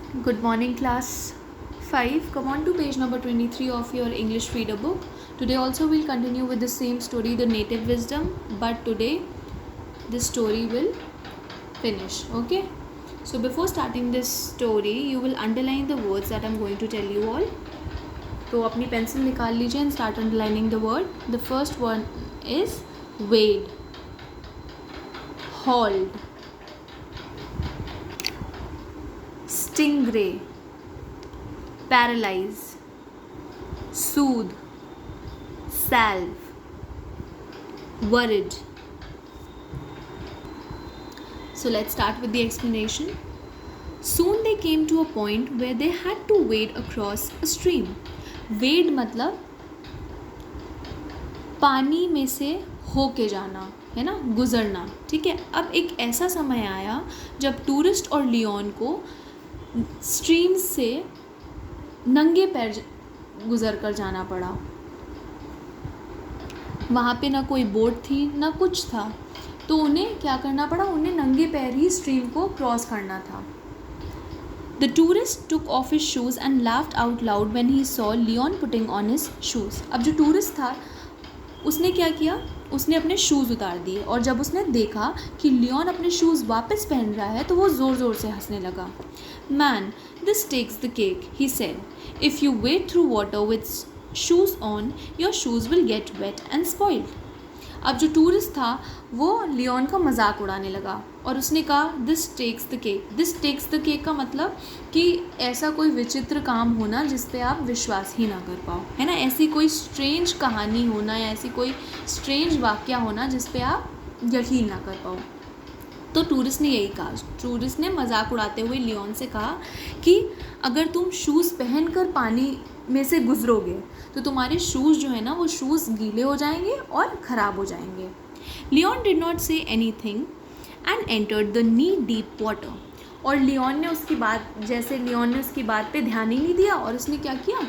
Good morning, class 5. Come on to page number 23 of your English reader book. Today also we'll continue with the same story, The Native Wisdom, but today this story will finish. Okay? So before starting this story, you will underline the words that I'm going to tell you all. तो अपनी pencil निकाल लीजिए and start underlining the word. The first one is wade, hold, stingray, paralyze, soothe, salve, worried. So let's start with the explanation. Soon they came to a point where they had to wade across a stream. Wade मतलब पानी में से होके जाना, है ना, गुजरना. ठीक है. अब एक ऐसा समय आया जब टूरिस्ट और लियोन को स्ट्रीम से नंगे पैर गुजर कर जाना पड़ा. वहाँ पे ना कोई बोट थी ना कुछ था, तो उन्हें क्या करना पड़ा, उन्हें नंगे पैर ही स्ट्रीम को क्रॉस करना था. The tourist took off his shoes and laughed out loud when he saw Leon putting on his shoes. अब जो टूरिस्ट था उसने क्या किया, उसने अपने शूज़ उतार दिए और जब उसने देखा कि लियोन अपने शूज़ वापस पहन रहा है तो वो ज़ोर ज़ोर से हंसने लगा. Man, this takes the cake, he said. If you wade through water with shoes on, your shoes will get wet and spoiled. अब जो टूरिस्ट था वो लियोन का मजाक उड़ाने लगा और उसने कहा this takes the cake. This takes the cake का मतलब कि ऐसा कोई विचित्र काम होना जिस पे आप विश्वास ही ना कर पाओ, है ना. ऐसी कोई स्ट्रेंज कहानी होना या ऐसी कोई स्ट्रेंज वाक्य होना जिस पे आप यकीन ना कर पाओ. तो टूरिस्ट ने यही कहा. टूरिस्ट ने मजाक उड़ाते हुए लियोन से कहा कि अगर तुम शूज़ पहनकर पानी में से गुजरोगे तो तुम्हारे शूज़ जो है ना वो शूज़ गीले हो जाएंगे और ख़राब हो जाएंगे. Leon did not say anything and entered the knee deep water. और लियोन ने उसकी बात पे ध्यान ही नहीं दिया और उसने क्या किया,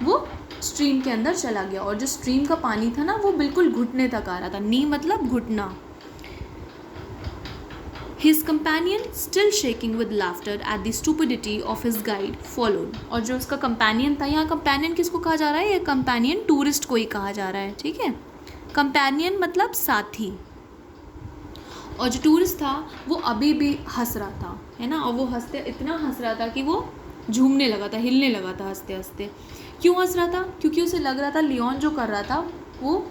वो स्ट्रीम के अंदर चला गया. और जो स्ट्रीम का पानी था ना वो बिल्कुल घुटने तक आ रहा था. नी मतलब घुटना. His companion, still shaking with laughter at the stupidity of his guide, followed. और जो उसका कंपेनियन था, यहाँ कंपेनियन किसको कहा जा रहा है, ये कंपेनियन टूरिस्ट को ही कहा जा रहा है. ठीक है. कंपेनियन मतलब साथी. और जो टूरिस्ट था वो अभी भी हंस रहा था, है ना. और वो इतना हंस रहा था कि वो झूमने लगा था, हिलने लगा था हंसते हंसते. क्यों हंस रहा था, क्योंकि उसे लग रहा था लियोन जो कर रहा था वो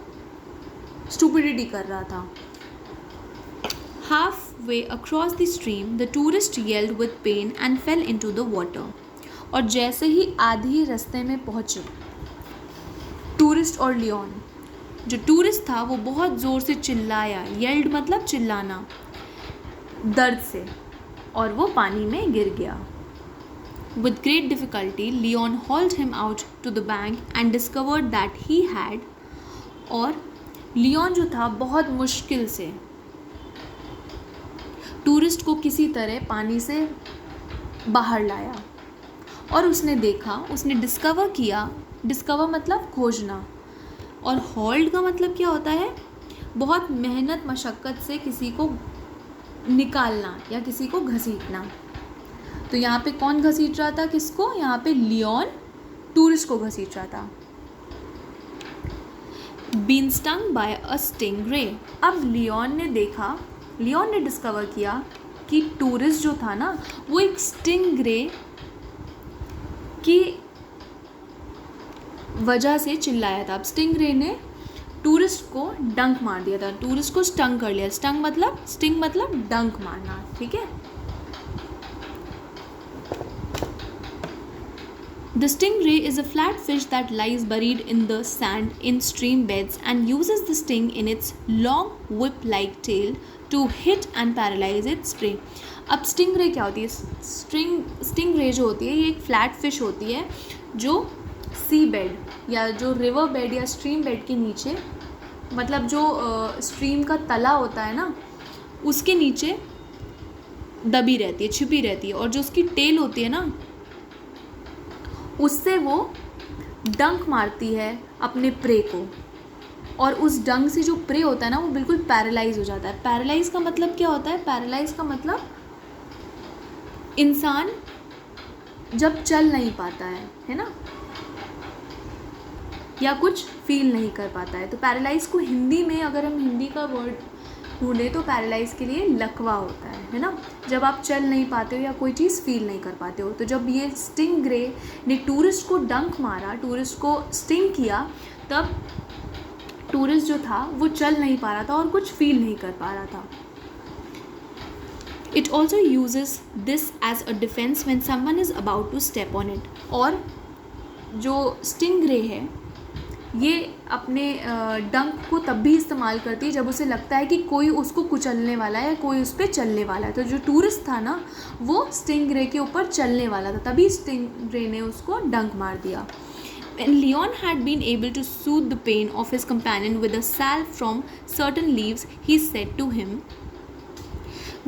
स्टूपिडिटी कर रहा था. Halfway across the stream, the tourist yelled with pain and fell into the water. और जैसे ही आधी रास्ते में पहुँचे टूरिस्ट और लियोन, जो टूरिस्ट था वो बहुत ज़ोर से चिल्लाया. येल्ड मतलब चिल्लाना, दर्द से, और वो पानी में गिर गया. With great difficulty, Leon hauled him out to the bank and discovered that he had. और लियोन जो था बहुत मुश्किल से टूरिस्ट को किसी तरह पानी से बाहर लाया और उसने देखा, उसने डिस्कवर किया. डिस्कवर मतलब खोजना, और होल्ड का मतलब क्या होता है, बहुत मेहनत मशक्क़त से किसी को निकालना या किसी को घसीटना. तो यहाँ पे कौन घसीट रहा था किसको, यहाँ पे लियोन टूरिस्ट को घसीट रहा था. Been stung by a stingray. अब लियोन ने डिस्कवर किया कि टूरिस्ट जो था ना वो एक स्टिंगरे की वजह से चिल्लाया था. अब स्टिंगरे ने टूरिस्ट को डंक मार दिया था, टूरिस्ट को स्टिंग कर लिया. स्टिंग मतलब डंक मारना. ठीक है. The stingray is a flat fish that lies buried in the sand in stream beds and uses the sting in its long whip-like tail to hit and paralyze its prey. अब stingray क्या होती है, stingray जो होती है ये एक flat fish होती है जो सी बेड या जो रिवर बेड या स्ट्रीम बेड के नीचे, मतलब जो स्ट्रीम का तला होता है ना उसके नीचे दबी रहती है, छिपी रहती है. और जो उसकी टेल होती है ना उससे वो डंक मारती है अपने प्रे को, और उस डंक से जो प्रे होता है ना वो बिल्कुल पैरालाइज हो जाता है. पैरालाइज का मतलब क्या होता है, पैरालाइज का मतलब इंसान जब चल नहीं पाता है ना, या कुछ फील नहीं कर पाता है। तो पैरालाइज को हिंदी में अगर हम हिंदी का वर्ड ढूंढे तो पैरालाइज के लिए लकवा होता है ना, जब आप चल नहीं पाते हो या कोई चीज़ फील नहीं कर पाते हो। तो जब ये स्टिंग ग्रे ने टूरिस्ट को डंक मारा, टूरिस्ट को स्टिंग किया, तब टूरिस्ट जो था वो चल नहीं पा रहा था और कुछ फील नहीं कर पा रहा था। It also uses this as a defense when someone is about to step on it. और जो स्टिंगरे है ये अपने डंक को तब भी इस्तेमाल करती है जब उसे लगता है कि कोई उसको कुचलने वाला है, कोई उस पर चलने वाला है। तो जो टूरिस्ट था ना वो स्टिंगरे के ऊपर चलने वाला था, तभी स्टिंगरे ने उसको डंक मार दिया। When Leon had been able to soothe the pain of his companion with a salve from certain leaves, he said to him,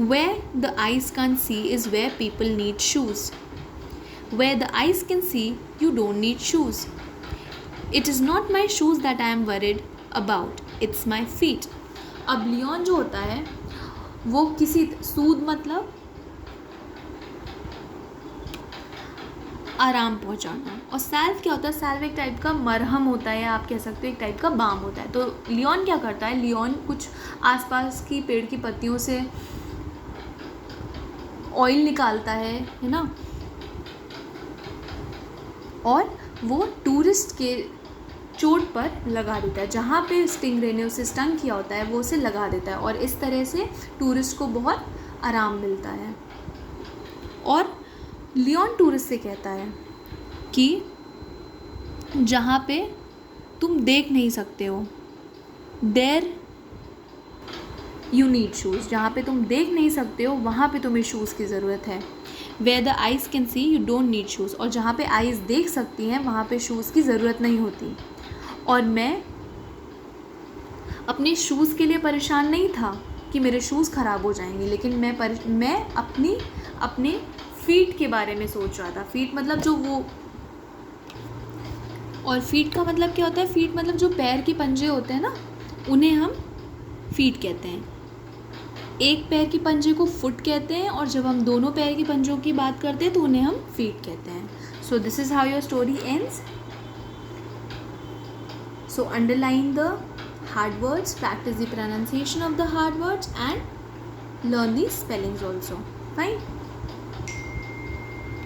"Where the eyes can't see is where people need shoes. Where the eyes can see, you don't need shoes. It is not my shoes that I am worried about, it's my feet." अब Leone जो होता है वो किसी सूद मतलब आराम पहुंचाना, और सैल्व क्या होता है, सैल्व एक टाइप का मरहम होता है, या आप कह सकते हो एक टाइप का बाम होता है। तो लियोन क्या करता है, लियोन कुछ आसपास की पेड़ की पत्तियों से ऑयल निकालता है ना, और वो टूरिस्ट के चोट पर लगा देता है, जहाँ पे स्टिंगरे ने उसे स्टंग किया होता है वो उसे लगा देता है, और इस तरह से टूरिस्ट को बहुत आराम मिलता है। और लियोन टूरिस्ट से कहता है कि जहाँ पे तुम देख नहीं सकते हो, देयर यू नीड शूज़, जहाँ पे तुम देख नहीं सकते हो वहाँ पे तुम्हें शूज़ की ज़रूरत है। Where the eyes can see you don't need shoes, और जहाँ पे आइज़ देख सकती हैं वहाँ पे शूज़ की ज़रूरत नहीं होती। और मैं अपने शूज़ के लिए परेशान नहीं था कि मेरे शूज़ ख़राब हो जाएंगे, लेकिन मैं अपने फीट के बारे में सोच रहा था। फीट मतलब जो वो, और फीट का मतलब क्या होता है, फीट मतलब जो पैर के पंजे होते हैं ना उन्हें हम फीट कहते हैं। एक पैर के पंजे को फुट कहते हैं, और जब हम दोनों पैर के पंजों की बात करते हैं तो उन्हें हम फीट कहते हैं। So this is how your story ends. So underline the hard words, practice the pronunciation of the hard words, and learn the spellings also. Fine.